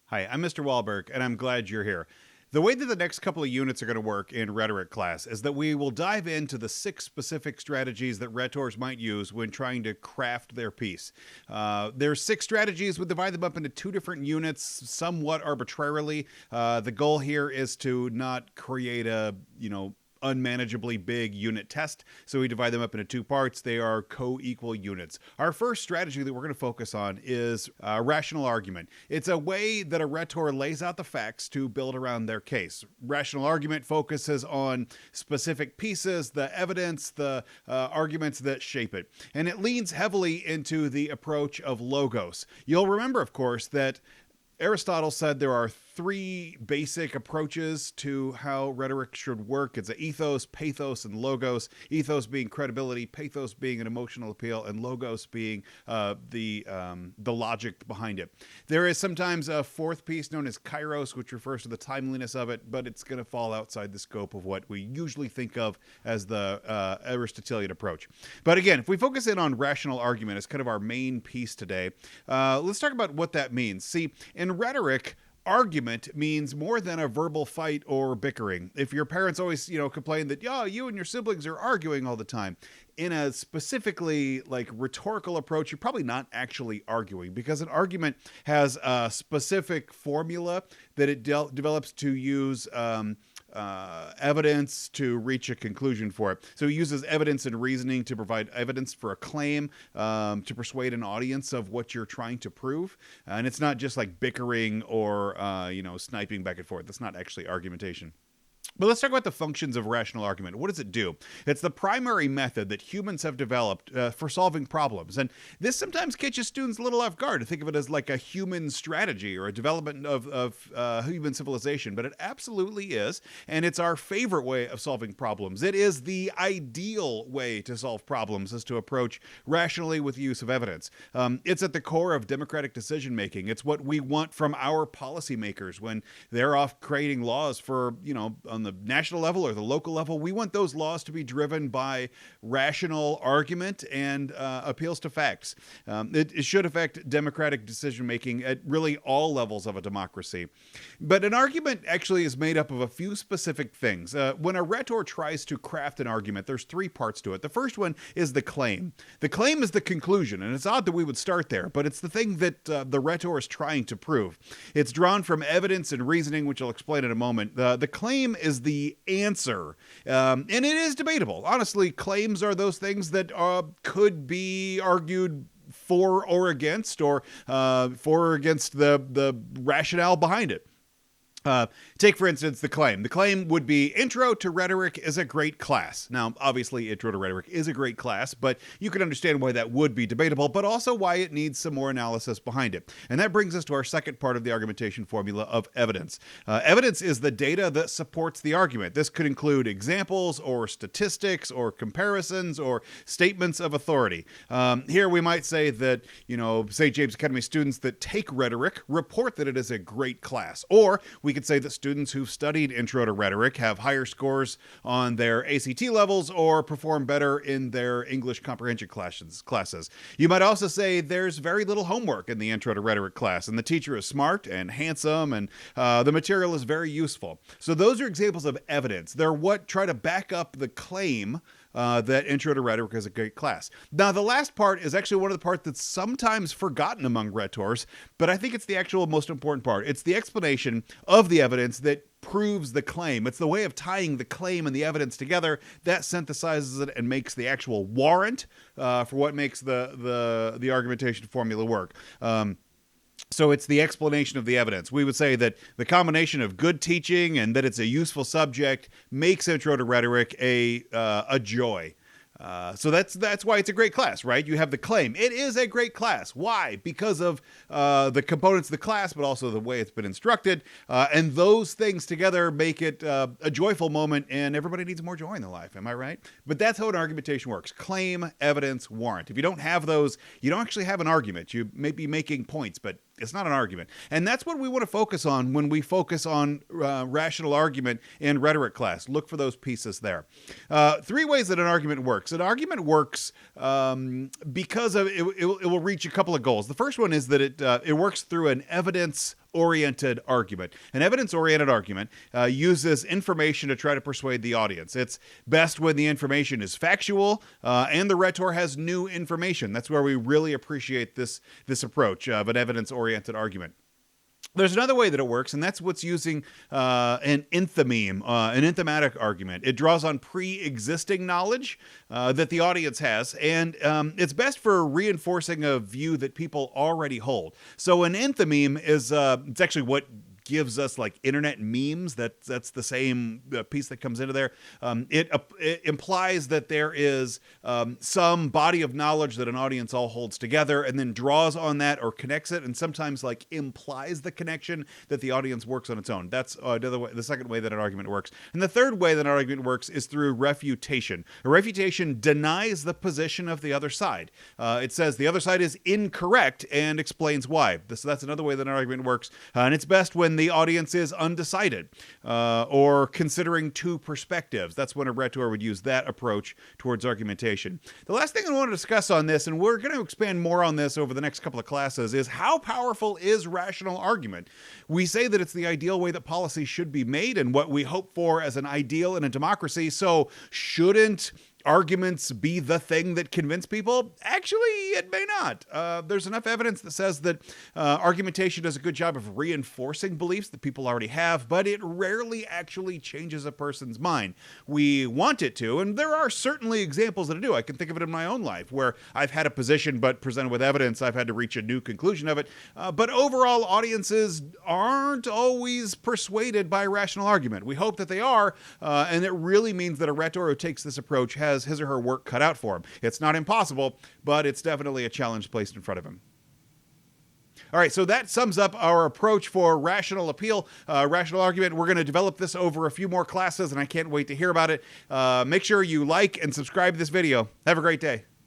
Hi, I'm Mr. Wahlberg, and I'm glad you're here. The way that the next couple of units are going to work in rhetoric class is that we will dive into the 6 specific strategies that rhetors might use when trying to craft their piece. There's 6 strategies. We'll divide them up into 2 different units somewhat arbitrarily. The goal here is to not create a, unmanageably big unit test. So we divide them up into 2 parts. They are co-equal units. Our first strategy that we're going to focus on is rational argument. It's a way that a rhetor lays out the facts to build around their case. Rational argument focuses on specific pieces, the evidence, the arguments that shape it. And it leans heavily into the approach of logos. You'll remember, of course, that Aristotle said there are 3 basic approaches to how rhetoric should work. It's an ethos, pathos, and logos. Ethos being credibility, pathos being an emotional appeal, and logos being the logic behind it. There is sometimes a 4th piece known as kairos, which refers to the timeliness of it, but it's going to fall outside the scope of what we usually think of as the Aristotelian approach. But again, if we focus in on rational argument as kind of our main piece today, let's talk about what that means. See, in rhetoric, argument means more than a verbal fight or bickering. If your parents always, complain that, you and your siblings are arguing all the time, in a specifically rhetorical approach, you're probably not actually arguing, because an argument has a specific formula that it develops to use evidence to reach a conclusion for it. So it uses evidence and reasoning to provide evidence for a claim, to persuade an audience of what you're trying to prove. And it's not just like bickering or, sniping back and forth. That's not actually argumentation. But let's talk about the functions of rational argument. What does it do? It's the primary method that humans have developed for solving problems. And this sometimes catches students a little off guard to think of it as like a human strategy or a development of human civilization. But it absolutely is. And it's our favorite way of solving problems. It is the ideal way to solve problems, is to approach rationally with the use of evidence. It's at the core of democratic decision making. It's what we want from our policymakers when they're off creating laws for, on the national level or the local level. We want those laws to be driven by rational argument and appeals to facts. It should affect democratic decision-making at really all levels of a democracy. But an argument actually is made up of a few specific things. When a rhetor tries to craft an argument, there's 3 parts to it. The first one is the claim. The claim is the conclusion, and it's odd that we would start there, but it's the thing that the rhetor is trying to prove. It's drawn from evidence and reasoning, which I'll explain in a moment. The claim is the answer. And it is debatable. Honestly, claims are those things that could be argued for or against, or for or against the rationale behind it. Take, for instance, the claim. The claim would be, Intro to Rhetoric is a great class. Now, obviously, Intro to Rhetoric is a great class, but you can understand why that would be debatable, but also why it needs some more analysis behind it. And that brings us to our second part of the argumentation formula of evidence. Evidence is the data that supports the argument. This could include examples or statistics or comparisons or statements of authority. Here we might say that, St. James Academy students that take rhetoric report that it is a great class. Or we could say that students who've studied Intro to Rhetoric have higher scores on their ACT levels or perform better in their English comprehension classes. You might also say there's very little homework in the Intro to Rhetoric class, and the teacher is smart and handsome, and the material is very useful. So those are examples of evidence. They're what try to back up the claim that Intro to Rhetoric is a great class. Now, the last part is actually one of the parts that's sometimes forgotten among rhetors, but I think it's the actual most important part. It's the explanation of the evidence that proves the claim. It's the way of tying the claim and the evidence together that synthesizes it and makes the actual warrant for what makes the argumentation formula work. So it's the explanation of the evidence. We would say that the combination of good teaching and that it's a useful subject makes Intro to Rhetoric a joy. So that's why it's a great class, right? You have the claim. It is a great class. Why? Because of the components of the class, but also the way it's been instructed. And those things together make it a joyful moment, and everybody needs more joy in their life. Am I right? But that's how an argumentation works. Claim, evidence, warrant. If you don't have those, you don't actually have an argument. You may be making points, but it's not an argument. And that's what we want to focus on when we focus on rational argument in rhetoric class. Look for those pieces there. 3 ways that an argument works. An argument works because of it will reach a couple of goals. The first one is that it works through an evidence evidence-oriented argument. An evidence-oriented argument uses information to try to persuade the audience. It's best when the information is factual and the rhetor has new information. That's where we really appreciate this approach of an evidence-oriented argument. There's another way that it works, and that's what's using an enthymeme, an enthematic argument. It draws on pre-existing knowledge that the audience has, and it's best for reinforcing a view that people already hold. So an enthymeme is it's actually what gives us like internet memes. That's the same piece that comes into there. It implies that there is some body of knowledge that an audience all holds together and then draws on that or connects it, and sometimes like implies the connection that the audience works on its own. That's the second way that an argument works. And the third way that an argument works is through refutation. A refutation denies the position of the other side. It says the other side is incorrect and explains why. So that's another way that an argument works. And it's best when the audience is undecided or considering two perspectives. That's when a rhetor would use that approach towards argumentation. The last thing I want to discuss on this, and we're going to expand more on this over the next couple of classes, is how powerful is rational argument? We say that it's the ideal way that policy should be made and what we hope for as an ideal in a democracy. So shouldn't arguments be the thing that convince people? Actually, it may not. There's enough evidence that says that argumentation does a good job of reinforcing beliefs that people already have, but it rarely actually changes a person's mind. We want it to, and there are certainly examples that I do. I can think of it in my own life where I've had a position, but presented with evidence, I've had to reach a new conclusion of it. But overall, audiences aren't always persuaded by rational argument. We hope that they are, and it really means that a rhetor who takes this approach has his or her work cut out for him. It's not impossible, but it's definitely a challenge placed in front of him. All right, so that sums up our approach for rational appeal, rational argument. We're going to develop this over a few more classes, and I can't wait to hear about it. Make sure you like and subscribe to this video. Have a great day.